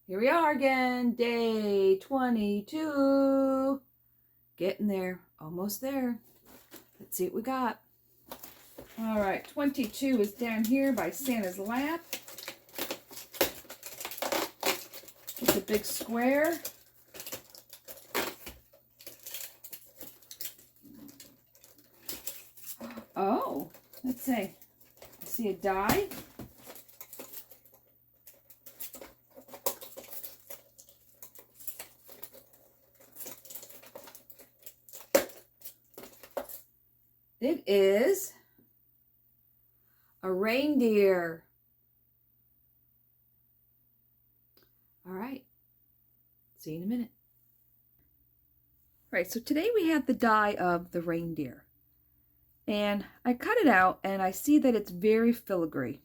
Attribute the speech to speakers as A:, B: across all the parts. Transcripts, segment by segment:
A: Here we are again, day 22. Getting there, almost there. Let's see what we got. All right, 22 is down here by Santa's lap. It's a big square. Oh, let's see. I see a die. It is a reindeer. All right, see you in a minute. All right, so today we have the die of the reindeer. And I cut it out and I see that it's very filigree.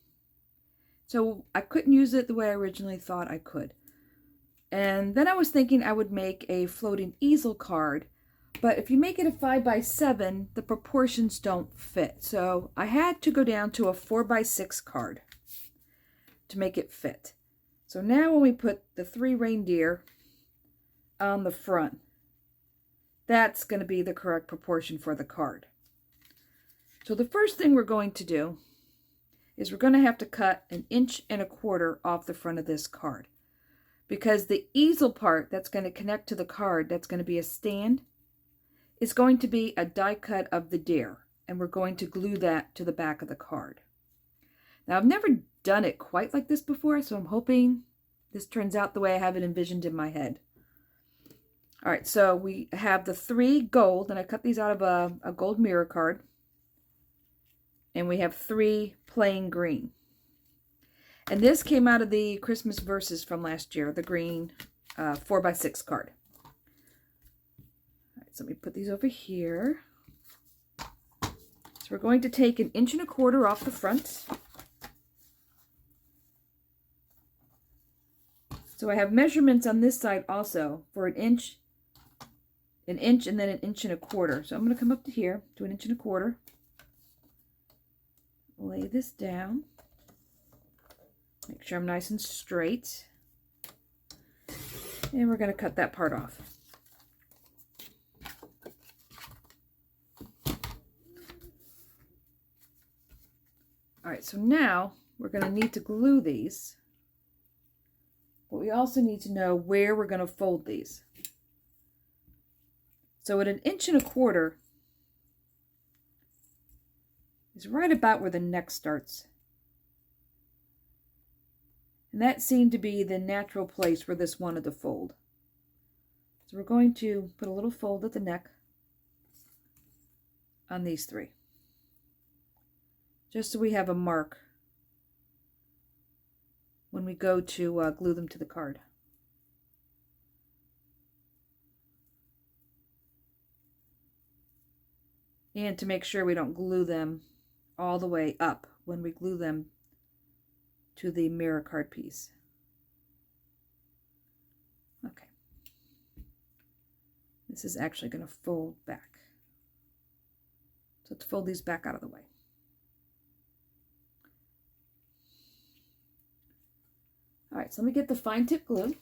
A: So I couldn't use it the way I originally thought I could. And then I was thinking I would make a floating easel card, but if you make it a 5x7, the proportions don't fit. So I had to go down to a 4x6 card to make it fit. So now when we put the 3 reindeer on the front, that's going to be the correct proportion for the card. So the first thing we're going to do is we're going to have to cut 1.25 inches off the front of this card, because the easel part that's going to connect to the card, that's going to be a stand, is going to be a die cut of the deer, and we're going to glue that to the back of the card. Now I've never done it quite like this before, so I'm hoping this turns out the way I have it envisioned in my head. All right, so we have the 3 gold, and I cut these out of a gold mirror card. And we have 3 plain green. And this came out of the Christmas verses from last year, the green 4x6 card. All right, so let me put these over here. So we're going to take 1.25 inches off the front. So I have measurements on this side also for 1 inch, 1 inch, and then 1.25 inches. So I'm going to come up to here to 1.25 inches. Lay this down. Make sure I'm nice and straight. And we're going to cut that part off. All right, so now we're going to need to glue these. But we also need to know where we're going to fold these. So at 1.25 inches, is right about where the neck starts. And that seemed to be the natural place where this wanted to fold. So we're going to put a little fold at the neck on these 3. Just so we have a mark when we go to glue them to the card. And to make sure we don't glue them all the way up when we glue them to the mirror card piece. Okay. This is actually going to fold back. So let's fold these back out of the way. All right, so let me get the fine tip glue.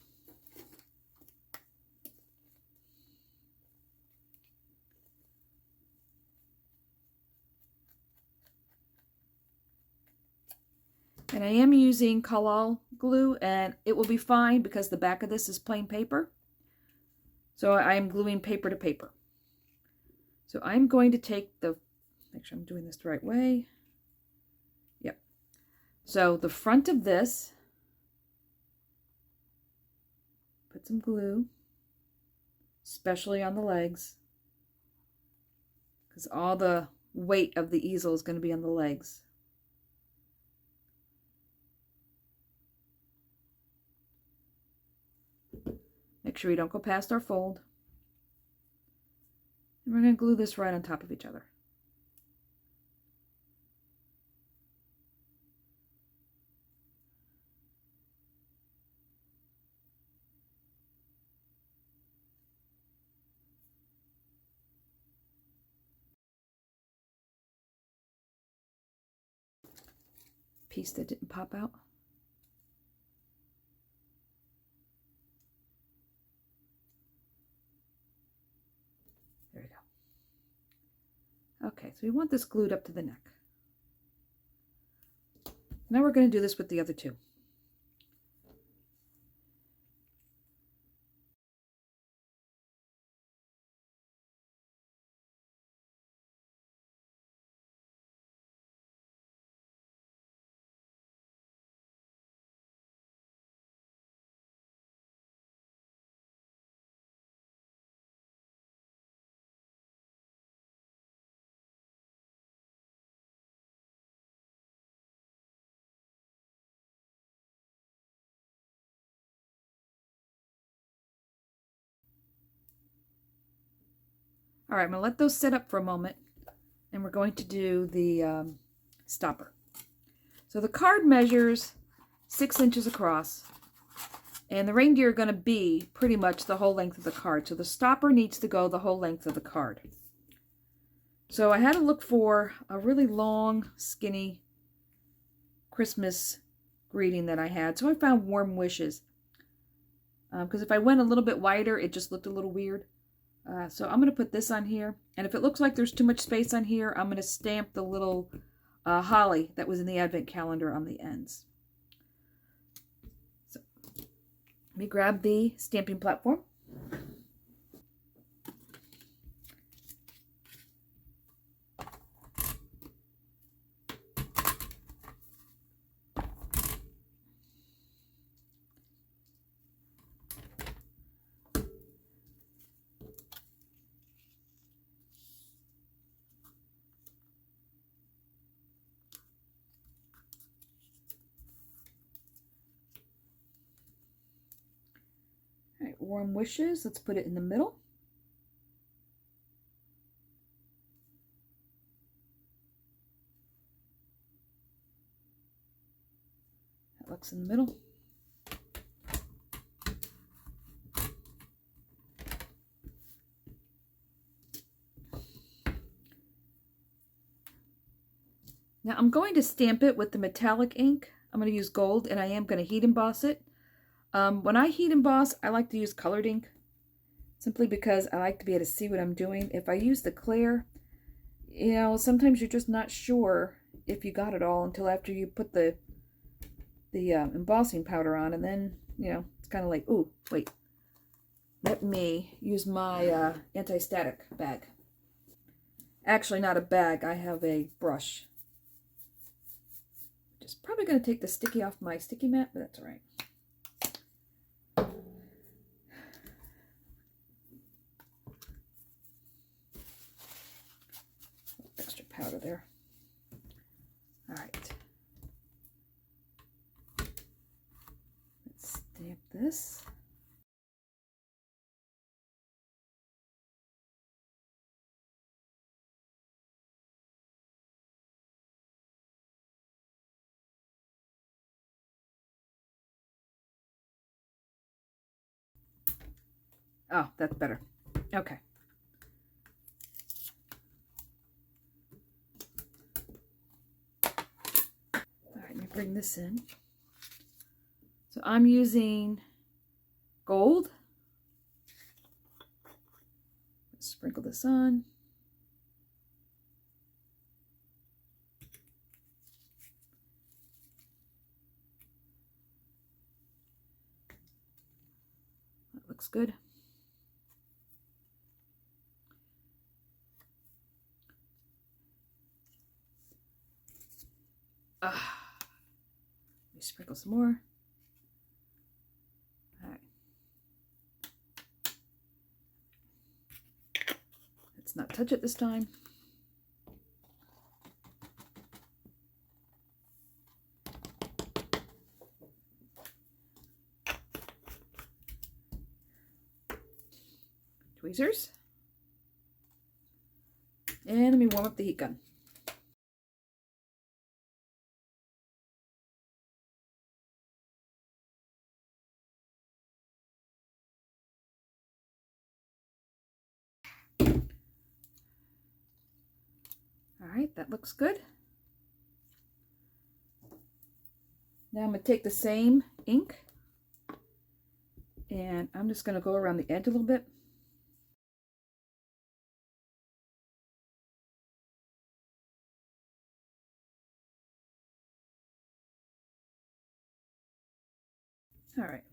A: And I am using Kalal glue, and it will be fine because the back of this is plain paper. So I am gluing paper to paper. So I'm going to take make sure I'm doing this the right way. Yep. So the front of this, put some glue, especially on the legs, because all the weight of the easel is going to be on the legs. Make sure we don't go past our fold. And we're going to glue this right on top of each other. Piece that didn't pop out. Okay, so we want this glued up to the neck. Now we're going to do this with the other two. All right, I'm going to let those sit up for a moment, and we're going to do the stopper. So the card measures 6 inches across, and the reindeer are going to be pretty much the whole length of the card. So the stopper needs to go the whole length of the card. So I had to look for a really long, skinny Christmas greeting that I had. So I found Warm Wishes. Because if I went a little bit wider, it just looked a little weird. So I'm going to put this on here. And if it looks like there's too much space on here, I'm going to stamp the little holly that was in the advent calendar on the ends. So let me grab the stamping platform. All right, Warm Wishes, let's put it in the middle. That looks in the middle. Now I'm going to stamp it with the metallic ink. I'm going to use gold, and I am going to heat emboss it. When I heat emboss, I like to use colored ink, simply because I like to be able to see what I'm doing. If I use the clear, you know, sometimes you're just not sure if you got it all until after you put the embossing powder on, and then, you know, it's kind of like, ooh, wait, let me use my anti-static bag. Actually, not a bag, I have a brush. Just probably going to take the sticky off my sticky mat, but that's all right. Extra powder there. All right. Let's stamp this. Oh, that's better. Okay. All right, let me bring this in. So I'm using gold. Let's sprinkle this on. That looks good. Let me sprinkle some more. All right. Let's not touch it this time. Tweezers. And let me warm up the heat gun. All right, that looks good. Now I'm going to take the same ink, and I'm just going to go around the edge a little bit. All right.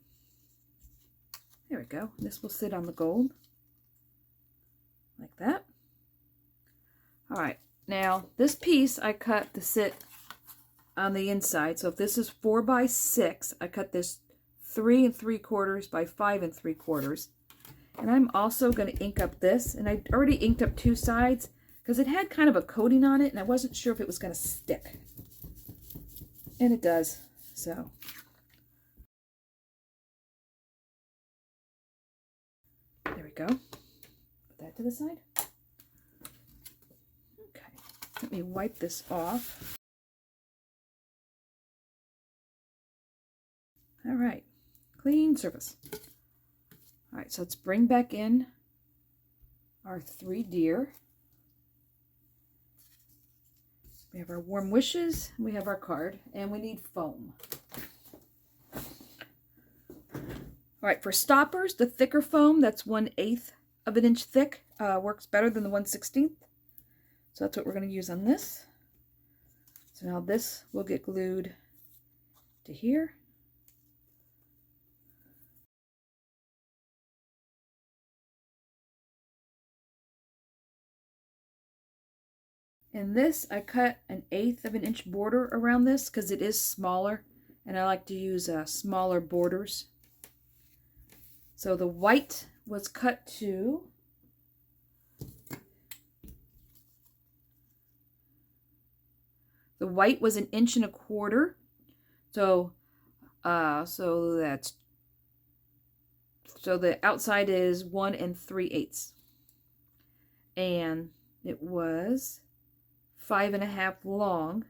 A: There we go. This will sit on the gold like that. All right. Now this piece I cut to sit on the inside. So if this is 4 by 6, I cut this 3 3/4 by 5 3/4. And I'm also going to ink up this. And I already inked up 2 sides because it had kind of a coating on it and I wasn't sure if it was going to stick. And it does. So there we go. Put that to the side. Okay. Let me wipe this off. All right. Clean surface. All right, so let's bring back in our 3 deer. We have our warm wishes, we have our card, and we need foam. All right, for stoppers, the thicker foam, that's 1/8 of an inch thick, works better than the 1/16. So that's what we're going to use on this. So now this will get glued to here. And this, I cut 1/8 of an inch border around this because it is smaller and I like to use smaller borders. So the white was cut to the white was 1 1/4 inches. So so the outside is 1 3/8. And it was 5 1/2 long.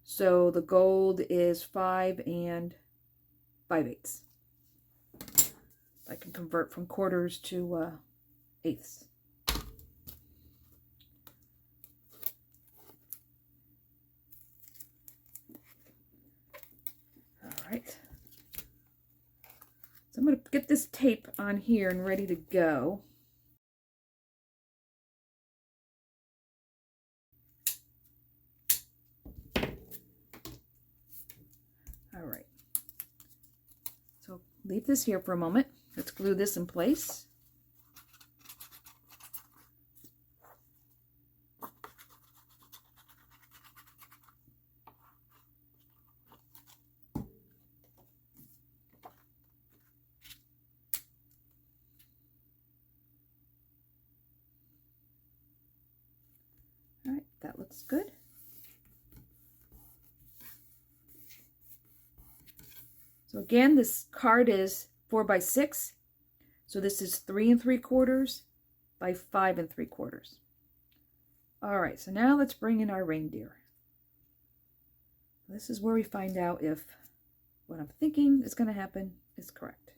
A: So the gold is 5 5/8. I can convert from quarters to eighths. All right. So I'm going to get this tape on here and ready to go. All right. So leave this here for a moment. Let's glue this in place. All right, that looks good. So again, this card is 4 by 6. So this is 3 3/4 by 5 3/4. All right, so now let's bring in our reindeer. This is where we find out if what I'm thinking is going to happen is correct.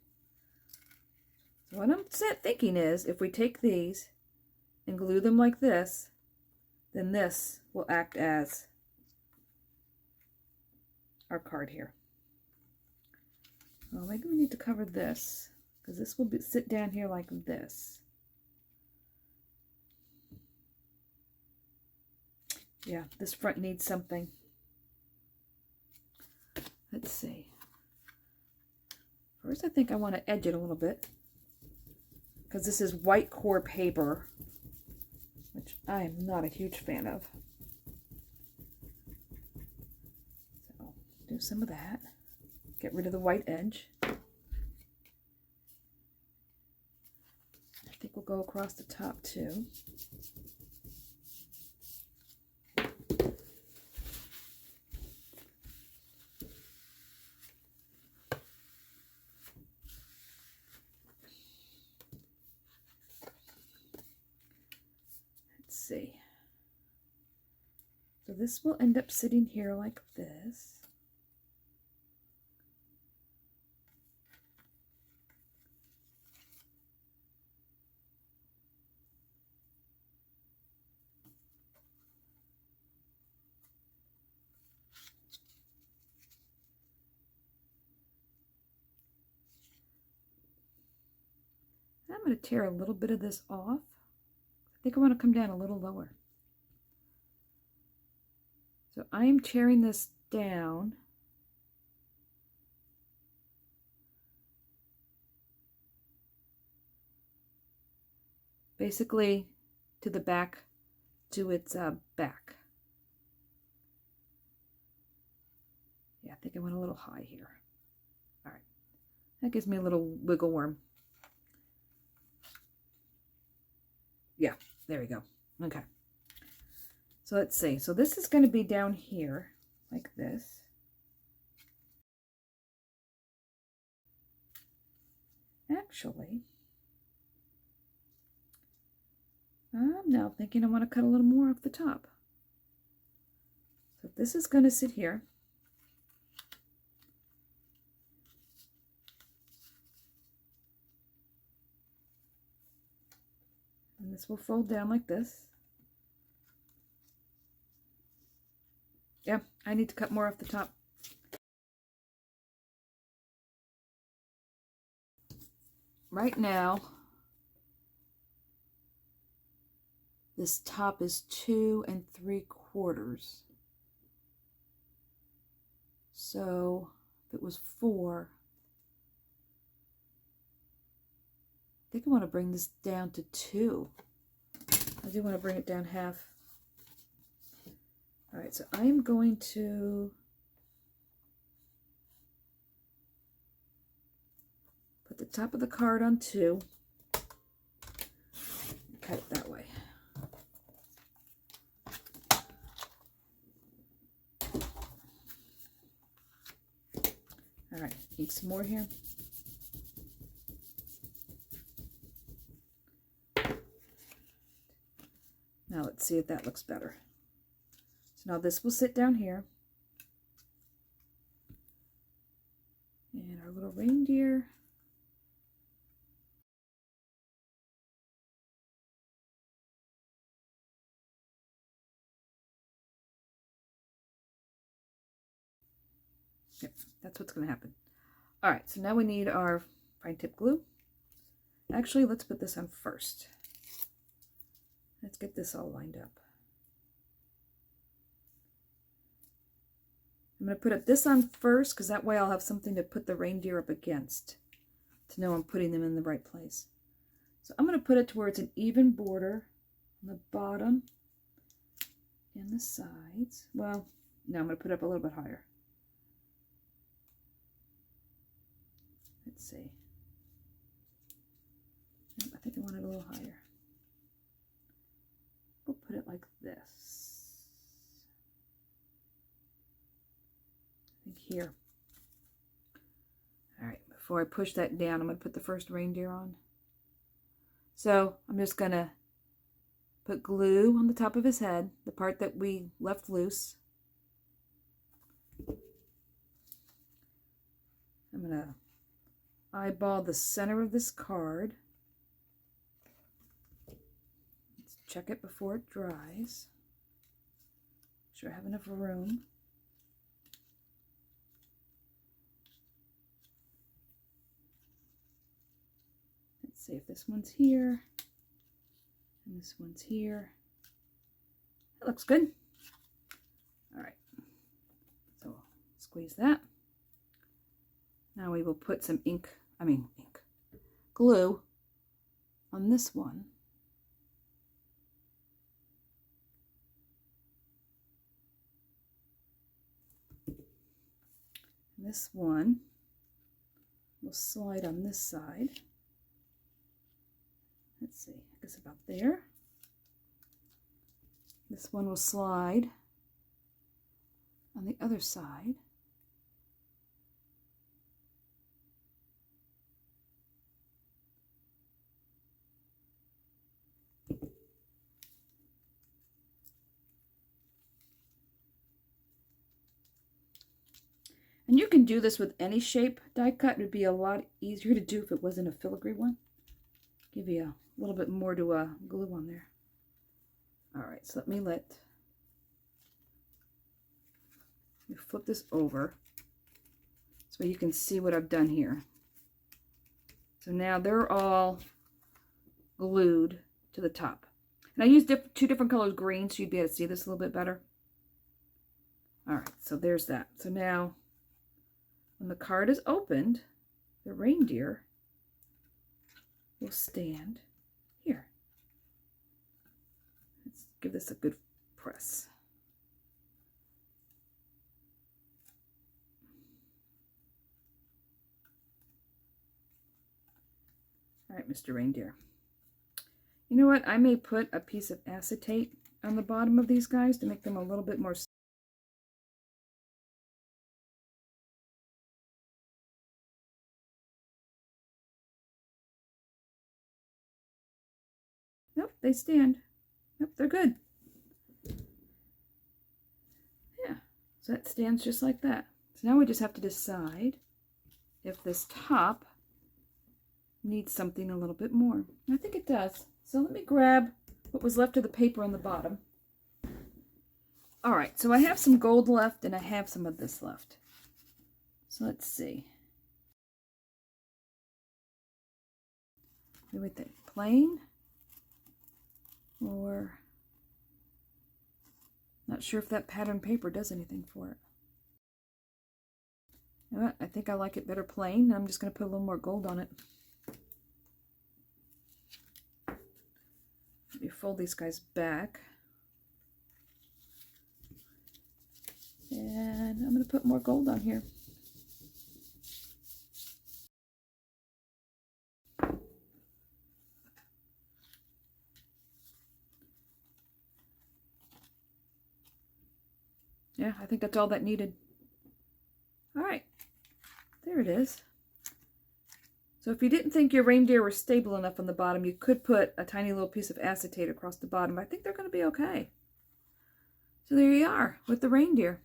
A: So what I'm thinking is if we take these and glue them like this, then this will act as our card here. Well, maybe we need to cover this because this will sit down here like this. Yeah, this front needs something. Let's see. First, I think I want to edge it a little bit because this is white core paper, which I am not a huge fan of. So, do some of that. Get rid of the white edge. I think we'll go across the top too. Let's see. So this will end up sitting here like this. I'm going to tear a little bit of this off. I think I want to come down a little lower. So I am tearing this down basically to the back, to its back. Yeah, I think I went a little high here. All right, that gives me a little wiggle worm. Yeah, there we go. Okay. So let's see. So this is going to be down here like this. Actually, I'm now thinking I want to cut a little more off the top. So this is going to sit here. And this will fold down like this. Yeah, I need to cut more off the top. Right now, this top is 2 3/4. So if it was 4, I think I want to bring this down to 2. I do want to bring it down half. All right, so I am going to put the top of the card on 2. Cut it that way. All right, need some more here. Now let's see if that looks better. So now this will sit down here. And our little reindeer. Yep, that's what's going to happen. All right, so now we need our fine tip glue. Actually, let's put this on first. Let's get this all lined up. I'm going to put this on first because that way I'll have something to put the reindeer up against to know I'm putting them in the right place. So I'm going to put it to where it's an even border on the bottom and the sides. Well, no, I'm going to put it up a little bit higher. Let's see. I think I want it a little higher. We'll put it like this. I think here. All right, before I push that down, I'm going to put the first reindeer on. So I'm just going to put glue on the top of his head, the part that we left loose. I'm going to eyeball the center of this card. Let's check it before it dries. Make sure I have enough room. Let's see if this one's here and this one's here. That looks good. All right, so squeeze that. Now we will put some glue on this one. And this one will slide on this side. Let's see, I guess about there. This one will slide on the other side. And you can do this with any shape die cut. It would be a lot easier to do if it wasn't a filigree one. Give you a little bit more to glue on there. All right, so let me flip this over so you can see what I've done here. So now they're all glued to the top. And I used 2 different colors green so you'd be able to see this a little bit better. All right, so there's that. So now when the card is opened, the reindeer will stand here. give this a good press. All right, Mr. Reindeer. You know what? I may put a piece of acetate on the bottom of these guys to make them a little bit more. Nope, they stand. Nope, they're good. Yeah, so that stands just like that. So now we just have to decide if this top needs something a little bit more. I think it does. So let me grab what was left of the paper on the bottom. All right, so I have some gold left and I have some of this left. So let's see. What do we think? Plain? Or not sure if that pattern paper does anything for it. You know what? I think I like it better plain. I'm just going to put a little more gold on it. Let me fold these guys back. And I'm going to put more gold on here. Yeah, I think that's all that needed. All right, there it is. So if you didn't think your reindeer were stable enough on the bottom, you could put a tiny little piece of acetate across the bottom. I think they're going to be okay. So there you are with the reindeer.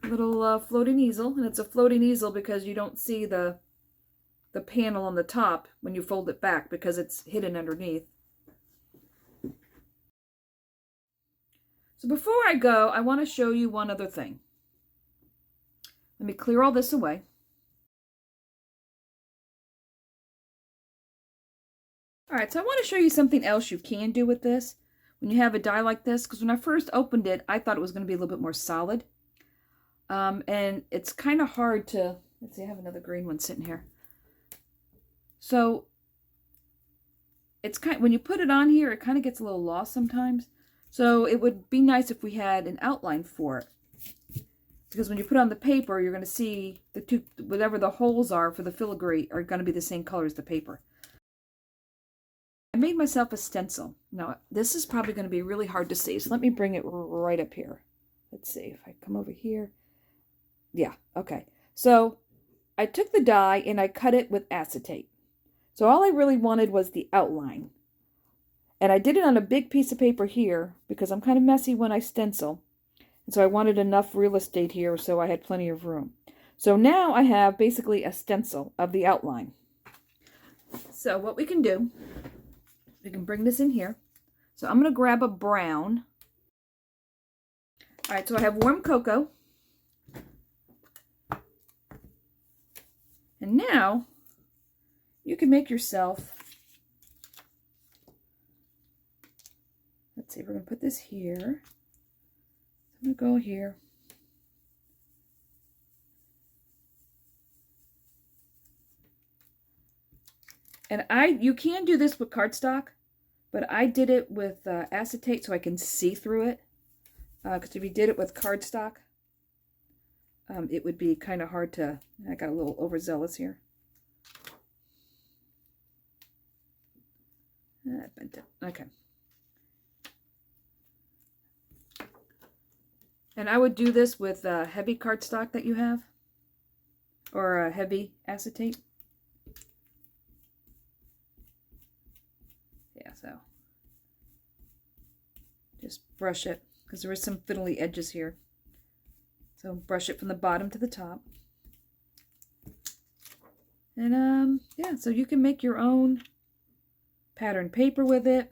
A: Little floating easel, and it's a floating easel because you don't see the panel on the top when you fold it back because it's hidden underneath. So before I go, I want to show you one other thing. Let me clear all this away. All right, so I want to show you something else you can do with this when you have a die like this, because when I first opened it, I thought it was going to be a little bit more solid. And it's kind of hard to, let's see, I have another green one sitting here. So it's when you put it on here, it kind of gets a little lost sometimes. So it would be nice if we had an outline for it. Because when you put it on the paper, you're going to see the two, whatever the holes are for the filigree are going to be the same color as the paper. I made myself a stencil. Now, this is probably going to be really hard to see, so let me bring it right up here. Let's see if I come over here. Yeah, okay. So I took the die and I cut it with acetate. So all I really wanted was the outline. And I did it on a big piece of paper here because I'm kind of messy when I stencil. And so I wanted enough real estate here so I had plenty of room. So now I have basically a stencil of the outline. So what we can do, we can bring this in here. So I'm going to grab a brown. All right, so I have warm cocoa. And now you can make yourself, let's see, we're going to put this here. I'm going to go here. And you can do this with cardstock, but I did it with acetate so I can see through it. Because if you did it with cardstock, it would be kind of hard to, I got a little overzealous here. I bent it. Okay. And I would do this with heavy cardstock that you have, or heavy acetate. Yeah, so just brush it, because there is some fiddly edges here. So brush it from the bottom to the top. And yeah, so you can make your own pattern paper with it.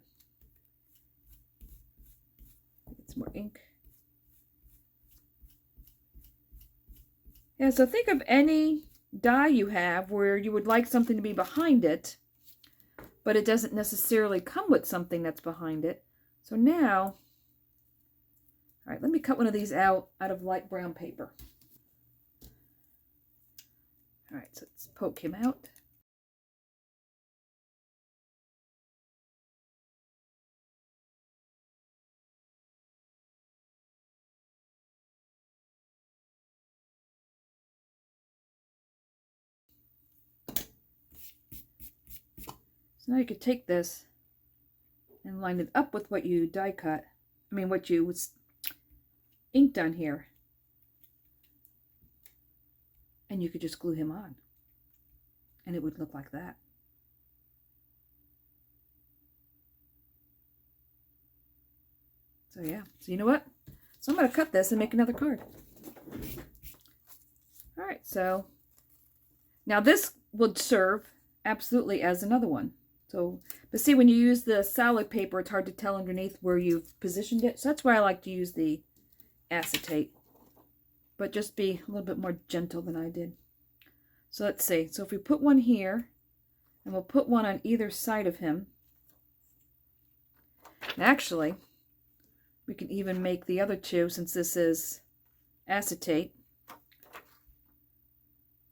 A: Get some more ink. Yeah, so think of any die you have where you would like something to be behind it, but it doesn't necessarily come with something that's behind it. So now, all right, let me cut one of these out of light brown paper. All right, so let's poke him out. So now you could take this and line it up with what you die cut. I mean, what you inked on here. And you could just glue him on. And it would look like that. So yeah, so you know what? So I'm going to cut this and make another card. All right, so now this would serve absolutely as another one. So, but see, when you use the solid paper, it's hard to tell underneath where you've positioned it. So that's why I like to use the acetate, but just be a little bit more gentle than I did. So let's see. So if we put one here, and we'll put one on either side of him. And actually, we can even make the other two, since this is acetate.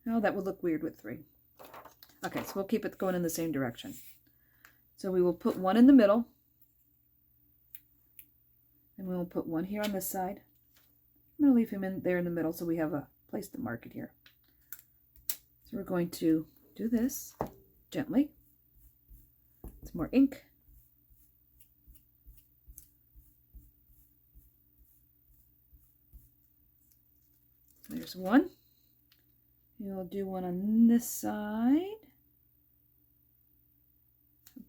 A: Oh, that would look weird with three. Okay, so we'll keep it going in the same direction. So we will put one in the middle. And we will put one here on this side. I'm going to leave him in there in the middle so we have a place to mark it here. So we're going to do this gently. Some more ink. There's one. We'll do one on this side.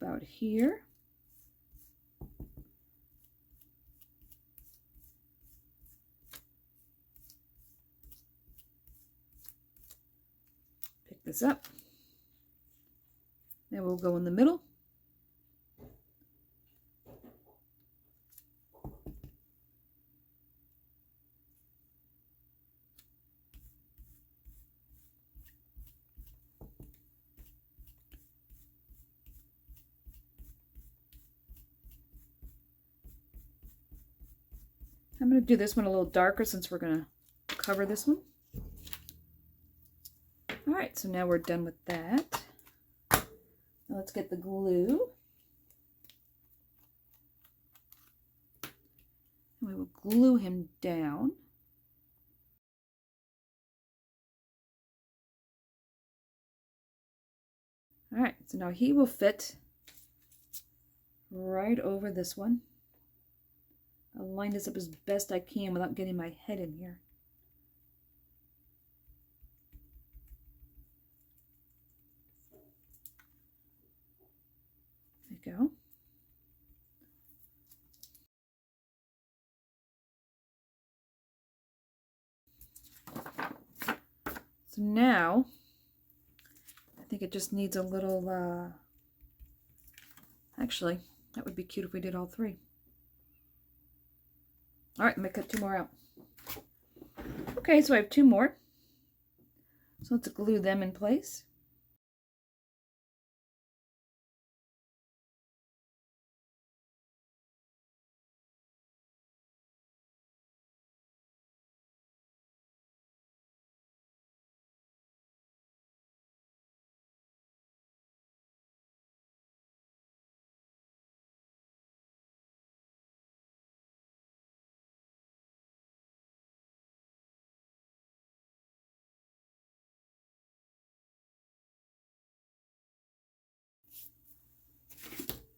A: About here. Pick this up. Then we'll go in the middle. I'm going to do this one a little darker since we're going to cover this one. All right, so now we're done with that. Now let's get the glue. And we will glue him down. All right, so now he will fit right over this one. I'll line this up as best I can without getting my head in here. There you go. So now, I think it just needs a little, actually, that would be cute if we did all three. All right, I'm going to cut two more out. Okay, so I have two more. So let's glue them in place.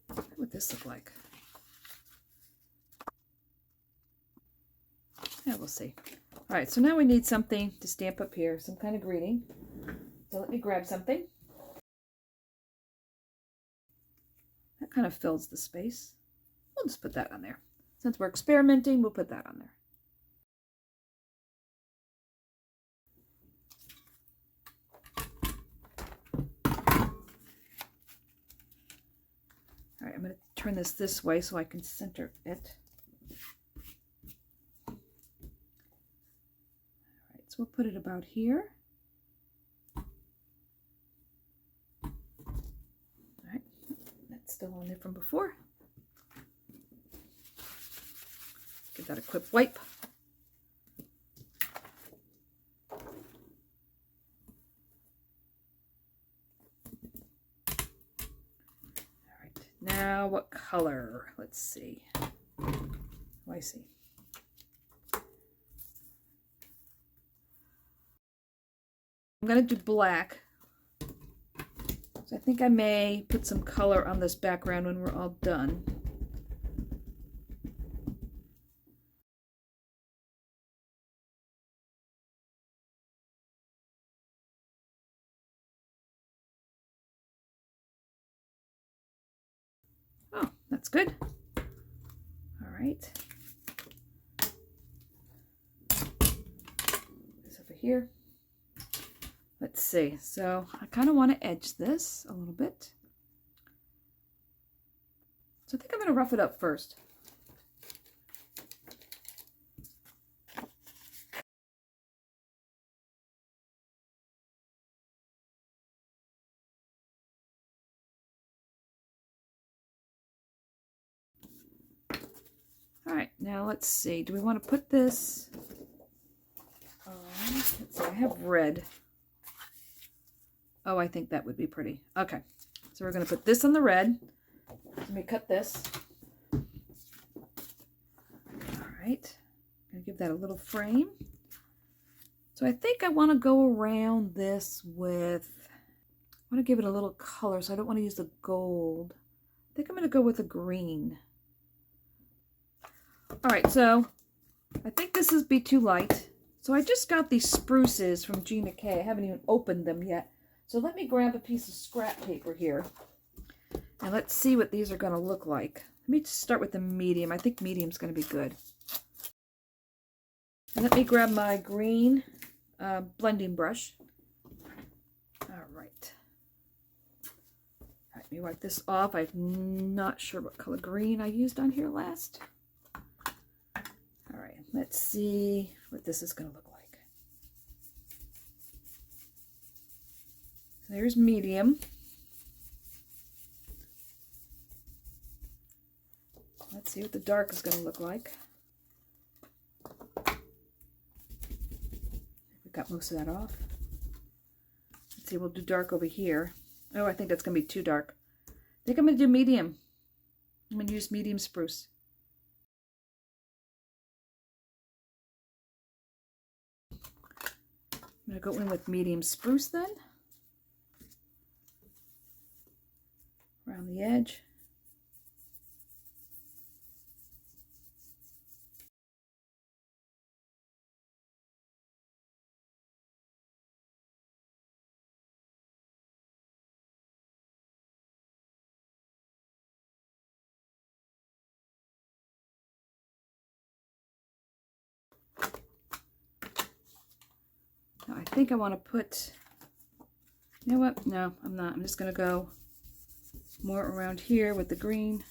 A: What would this look like? Yeah, we'll see. All right, so now we need something to stamp up here, some kind of greeting. So let me grab something. That kind of fills the space. We'll just put that on there. Since we're experimenting, we'll put that on there. All right, I'm going to turn this way so I can center it. All right, so we'll put it about here. All right, that's still on there from before. Give that a quick wipe. Now, what color? Let's see. Oh, I see. I'm going to do black. So So I think I may put some color on this background when we're all done. Oh, that's good. All right. This over here. Let's see. So I kind of want to edge this a little bit. So I think I'm going to rough it up first. All right, now let's see. Do we want to put this on? Let's see, I have red. Oh, I think that would be pretty. Okay, so we're going to put this on the red. Let me cut this. All right, I'm going to give that a little frame. So I think I want to go around this with, I want to give it a little color, so I don't want to use the gold. I think I'm going to go with a green. All right, so I think this is be too light. So I just got these spruces from Gina K. I haven't even opened them yet. So let me grab a piece of scrap paper here. And let's see what these are going to look like. Let me start with the medium. I think medium's going to be good. And let me grab my green blending brush. All right. Let me wipe this off. I'm not sure what color green I used on here last. All right, let's see what this is going to look like. So there's medium. Let's see what the dark is going to look like. We got most of that off. Let's see, we'll do dark over here. Oh, I think that's going to be too dark. I think I'm going to do medium. I'm going to use medium spruce. I'm going to go in with medium spruce then. Around the edge. Now I think I want to put, you know what? No, I'm not. I'm just going to go more around here with the green.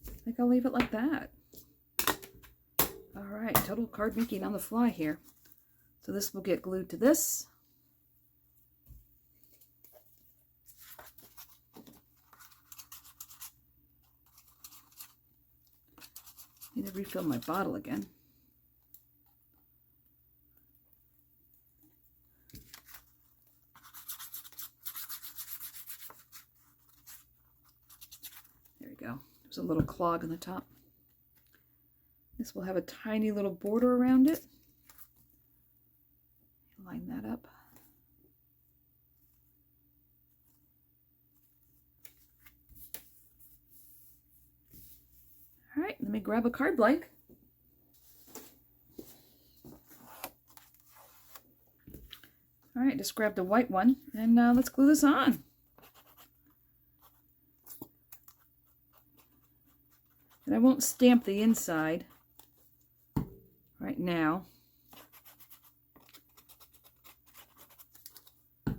A: I think I'll leave it like that. All right, total card making on the fly here. So this will get glued to this. Need to refill my bottle again. There we go. There's a little clog on the top. This will have a tiny little border around it. Line that up. All right, let me grab a card blank. All right, just grab the white one and let's glue this on. And I won't stamp the inside right now. Make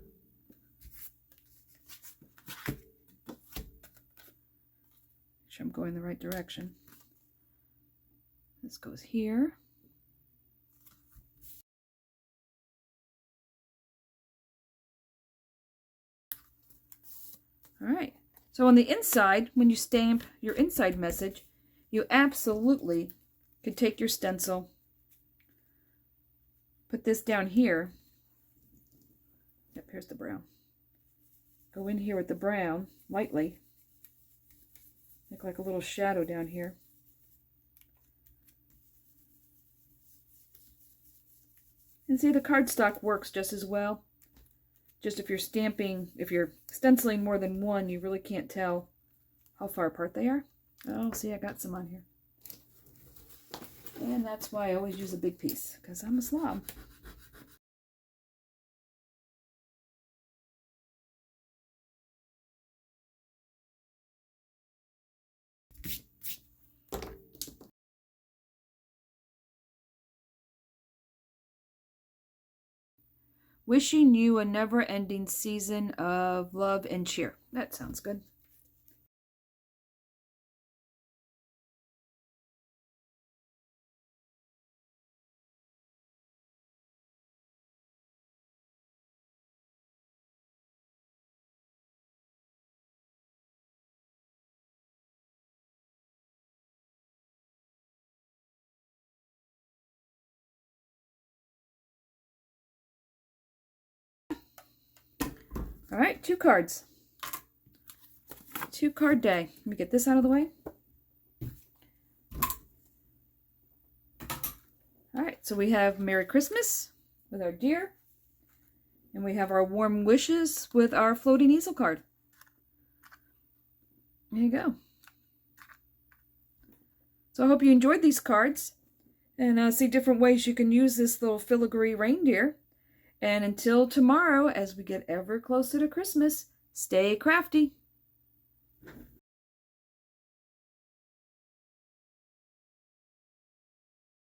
A: sure I'm going the right direction. This goes here. All right, so on the inside, when you stamp your inside message, you absolutely could take your stencil, put this down here. Yep, here's the brown. Go in here with the brown, lightly. Make like a little shadow down here. And see, the cardstock works just as well. Just if you're stenciling more than one, you really can't tell how far apart they are. Oh, see, I got some on here. And that's why I always use a big piece, because I'm a slob. Wishing you a never-ending season of love and cheer. That sounds good. All right, 2 cards. 2-card day. Let me get this out of the way. All right, so we have Merry Christmas with our deer. And we have our warm wishes with our floating easel card. There you go. So I hope you enjoyed these cards. And see different ways you can use this little filigree reindeer. And until tomorrow, as we get ever closer to Christmas, stay crafty.